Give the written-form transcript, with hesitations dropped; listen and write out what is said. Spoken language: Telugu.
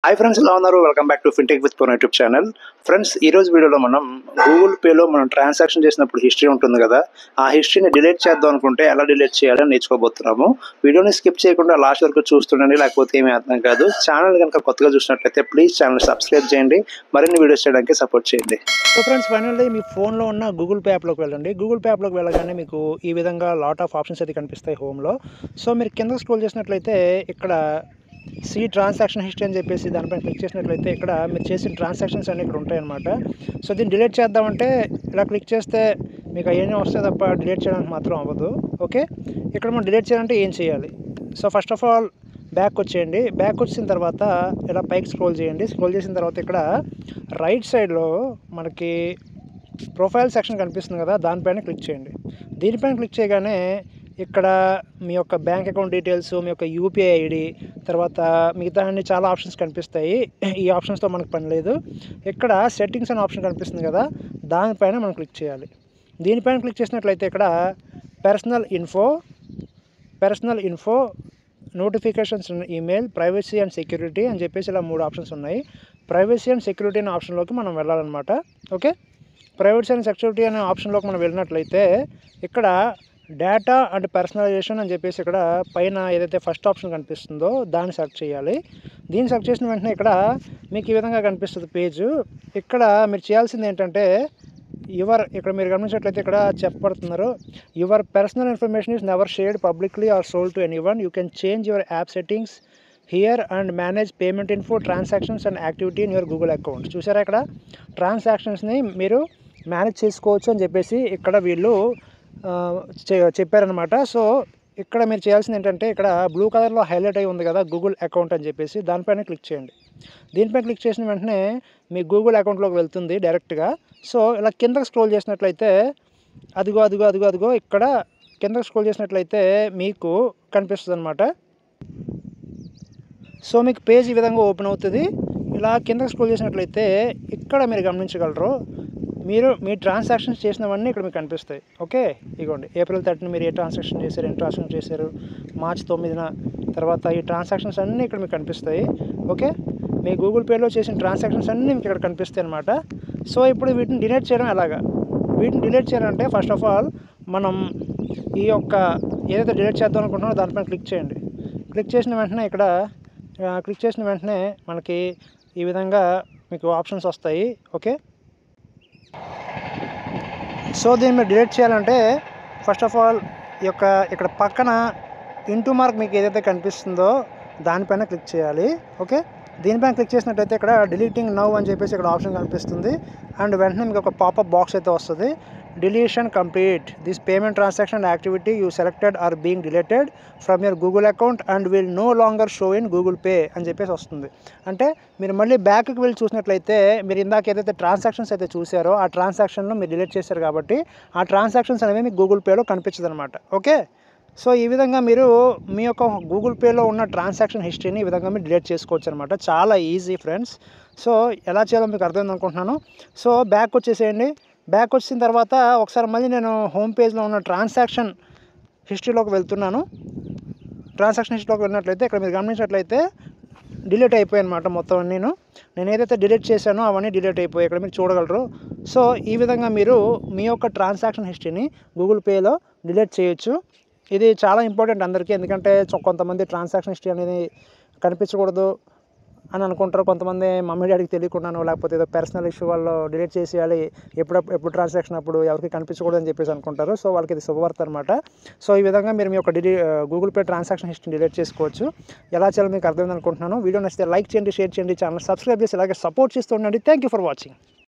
హాయ్ ఫ్రెండ్స్, ఎలా ఉన్నారు? Welcome back to fintech with Purna YouTube channel. Friends, ఈ రోజు వీడియోలో మనం గూగుల్ పేలో మనం ట్రాన్సాక్షన్ చేసినప్పుడు హిస్టరీ ఉంటుంది కదా, ఆ హిస్టరీని డిలీట్ చేద్దాం అనుకుంటే ఎలా డిలీట్ చేయాలని నేర్చుకోబోతున్నాము. వీడియోని స్కిప్ చేయకుండా లాస్ట్ వరకు చూస్తుండండి, లేకపోతే ఏమీ అర్థం కాదు. ఛానల్ కనుక కొత్తగా చూసినట్లయితే ప్లీజ్ ఛానల్ సబ్స్క్రైబ్ చేయండి, మరిన్ని వీడియోస్ చేయడానికి సపోర్ట్ చేయండి. సో ఫ్రెండ్స్, ఫైనల్లీ మీ ఫోన్లో ఉన్న గూగుల్ పే యాప్లోకి వెళ్ళండి. గూగుల్ పే యాప్లోకి వెళ్ళగానే మీకు ఈ విధంగా లాట్ ఆఫ్ ఆప్షన్స్ అయితే కనిపిస్తాయి హోమ్లో. సో మీరు కింద స్క్రోల్ చేసినట్లయితే ఇక్కడ సీ ట్రాన్సాక్షన్ హిస్టరీ అని చెప్పేసి దానిపైన క్లిక్ చేసినట్లయితే ఇక్కడ మీరు చేసిన ట్రాన్సాక్షన్స్ అన్నీ ఇక్కడ ఉంటాయన్నమాట. సో దీన్ని డిలీట్ చేద్దామంటే ఇలా క్లిక్ చేస్తే మీకు అవన్నీ వస్తాయి తప్ప డిలీట్ చేయడానికి మాత్రం అవ్వదు. ఓకే, ఇక్కడ మనం డిలీట్ చేయాలంటే ఏం చేయాలి? So first of all back వచ్చేయండి. బ్యాక్ వచ్చిన తర్వాత ఇలా పైకి స్క్రోల్ చేయండి. స్క్రోల్ చేసిన తర్వాత ఇక్కడ రైట్ సైడ్లో మనకి ప్రొఫైల్ సెక్షన్ కనిపిస్తుంది కదా, దానిపైన క్లిక్ చేయండి. దీనిపైన క్లిక్ చేయగానే ఇక్కడ మీ యొక్క బ్యాంక్ అకౌంట్ డీటెయిల్స్, మీ యొక్క యూపీఐ ఐడి, తర్వాత మిగతా అన్ని చాలా ఆప్షన్స్ కనిపిస్తాయి. ఈ ఆప్షన్స్తో మనకు పని లేదు. ఇక్కడ సెట్టింగ్స్ అనే ఆప్షన్ కనిపిస్తుంది కదా, దానిపైన మనం క్లిక్ చేయాలి. దీనిపైన క్లిక్ చేసినట్లయితే ఇక్కడ personal info, notifications, email, privacy and security అని చెప్పేసి ఇలా 3 ఆప్షన్స్ ఉన్నాయి. ప్రైవసీ అండ్ సెక్యూరిటీ అనే ఆప్షన్లోకి మనం వెళ్ళాలన్నమాట. ఓకే, ప్రైవసీ అండ్ సెక్యూరిటీ అనే ఆప్షన్లోకి మనం వెళ్ళినట్లయితే ఇక్కడ డేటా అండ్ పర్సనలైజేషన్ అని చెప్పేసి ఇక్కడ పైన ఏదైతే ఫస్ట్ ఆప్షన్ కనిపిస్తుందో దాన్ని సెర్చ్ చేయాలి. దీన్ని సెర్చ్ చేసిన వెంటనే ఇక్కడ మీకు ఈ విధంగా కనిపిస్తుంది పేజ్. ఇక్కడ మీరు చేయాల్సింది ఏంటంటే ఇక్కడ మీరు గమనించినట్లయితే ఇక్కడ చెప్పబడుతున్నారు, your personal information is never shared publicly or sold to anyone. You can change your app settings here and manage payment info, transactions and activity in your Google account. చూసారా, ఇక్కడ ట్రాన్సాక్షన్స్ని మీరు మేనేజ్ చేసుకోవచ్చు అని చెప్పేసి ఇక్కడ వీళ్ళు చెప్పారనమాట. సో ఇక్కడ మీరు చేయాల్సింది ఏంటంటే ఇక్కడ బ్లూ కలర్లో హైలైట్ అయి ఉంది కదా గూగుల్ అకౌంట్ అని చెప్పేసి, దానిపైన క్లిక్ చేయండి. దీనిపైన క్లిక్ చేసిన వెంటనే మీ గూగుల్ అకౌంట్లోకి వెళ్తుంది డైరెక్ట్గా. సో ఇలా కిందకి స్క్రోల్ చేసినట్లయితే అదిగో ఇక్కడ కిందకి స్క్రోల్ చేసినట్లయితే మీకు కనిపిస్తుంది అనమాట. సో మీకు పేజ్ ఈ విధంగా ఓపెన్ అవుతుంది. ఇలా కిందకి స్క్రోల్ చేసినట్లయితే ఇక్కడ మీరు గమనించగలరు, మీరు మీ ట్రాన్సాక్షన్స్ చేసినవన్నీ ఇక్కడ మీకు కనిపిస్తాయి. ఓకే, ఇగోండి, ఏప్రిల్ 30 మీరు ఏ ట్రాన్సాక్షన్ చేశారు, మార్చి 9 తర్వాత ఈ ట్రాన్సాక్షన్స్ అన్నీ ఇక్కడ మీకు కనిపిస్తాయి. ఓకే, మీ గూగుల్ పేలో చేసిన ట్రాన్సాక్షన్స్ అన్నీ మీకు ఇక్కడ కనిపిస్తాయి అనమాట. సో ఇప్పుడు వీటిని డిలీట్ చేయడం ఎలాగా? వీటిని డిలీట్ చేయాలంటే ఫస్ట్ ఆఫ్ ఆల్ మనం ఈ యొక్క ఏదైతే డిలీట్ చేద్దాం అనుకుంటున్నామో దానిపైన క్లిక్ చేయండి. క్లిక్ చేసిన వెంటనే మనకి ఈ విధంగా మీకు ఆప్షన్స్ వస్తాయి. ఓకే, సో దీన్ని మీరు డిలీట్ చేయాలంటే ఫస్ట్ ఆఫ్ ఆల్ ఇక్కడ పక్కన ఇంటూ మార్క్ మీకు ఏదైతే కనిపిస్తుందో దానిపైన క్లిక్ చేయాలి. ఓకే, దీనిపైన క్లిక్ చేసినట్టయితే ఇక్కడ డిలీటింగ్ నౌ అని చెప్పేసి ఇక్కడ ఆప్షన్ కనిపిస్తుంది. అండ్ వెంటనే మీకు ఒక పాపప్ బాక్స్ అయితే వస్తుంది. Deletion complete, this payment transaction activity you selected are being deleted from your Google account and will no longer show in Google Pay అని చెప్పేసి వస్తుంది. అంటే మీరు మళ్ళీ బ్యాక్కి వెళ్ళి చూసినట్లయితే మీరు ఇందాక ఏదైతే ట్రాన్సాక్షన్స్ అయితే చూసారో ఆ ట్రాన్సాక్షన్లో మీరు డిలీట్ చేశారు కాబట్టి ఆ ట్రాన్సాక్షన్స్ అనేవి మీకు గూగుల్ పేలో కనిపించదు అనమాట. ఓకే, సో ఈ విధంగా మీరు మీ యొక్క గూగుల్ పేలో ఉన్న ట్రాన్సాక్షన్ హిస్టరీని ఈ విధంగా మీరు డిలీట్ చేసుకోవచ్చు అనమాట. చాలా ఈజీ ఫ్రెండ్స్. సో ఎలా చేయాలో మీకు అర్థమైంది అనుకుంటున్నాను. సో బ్యాక్ వచ్చేసేయండి. బ్యాక్ వచ్చిన తర్వాత ఒకసారి మళ్ళీ నేను హోమ్ పేజ్లో ఉన్న ట్రాన్సాక్షన్ హిస్టరీలోకి వెళ్తున్నాను. ట్రాన్సాక్షన్ హిస్టరీలోకి వెళ్ళినట్లయితే ఇక్కడ మీరు గమనించినట్లయితే డిలీట్ అయిపోయాయి అనమాట మొత్తం. నేను ఏదైతే డిలీట్ చేశానో అవన్నీ డిలీట్ అయిపోయాయి, ఇక్కడ మీరు చూడగలరు. సో ఈ విధంగా మీరు మీ యొక్క ట్రాన్సాక్షన్ హిస్టరీని గూగుల్ పేలో డిలీట్ చేయొచ్చు. ఇది చాలా ఇంపార్టెంట్ అందరికీ, ఎందుకంటే కొంతమంది ట్రాన్సాక్షన్ హిస్టరీ అనేది కనిపించకూడదు అని అనుకుంటారు. కొంతమంది మమ్మీ డాడీకి తెలియకుండాను, లేకపోతే ఏదో పర్సనల్ ఇష్యూ వాళ్ళు డిలీట్ చేసేయాలి, ఎప్పుడు ట్రాన్సాక్షన్ అప్పుడు ఎవరికి కనిపించకూడదు అని చెప్పేసి అనుకుంటారు. సో వాళ్ళకి ఇది శుభవార్త అనమాట. సో ఈ విధంగా మీరు మీ యొక్క గూగుల్ పే ట్రాన్సాక్షన్ హిస్టరీని డిలీట్ చేసుకోవచ్చు. ఎలా చేయాలో మీకు అర్థమైంది అనుకుంటున్నాను. వీడియో నచ్చితే లైక్ చేయండి, షేర్ చేయండి, ఛానల్ సబ్స్క్రైబ్ చేసి ఇలాగే సపోర్ట్ చేస్తూ ఉండండి. Thank you for watching.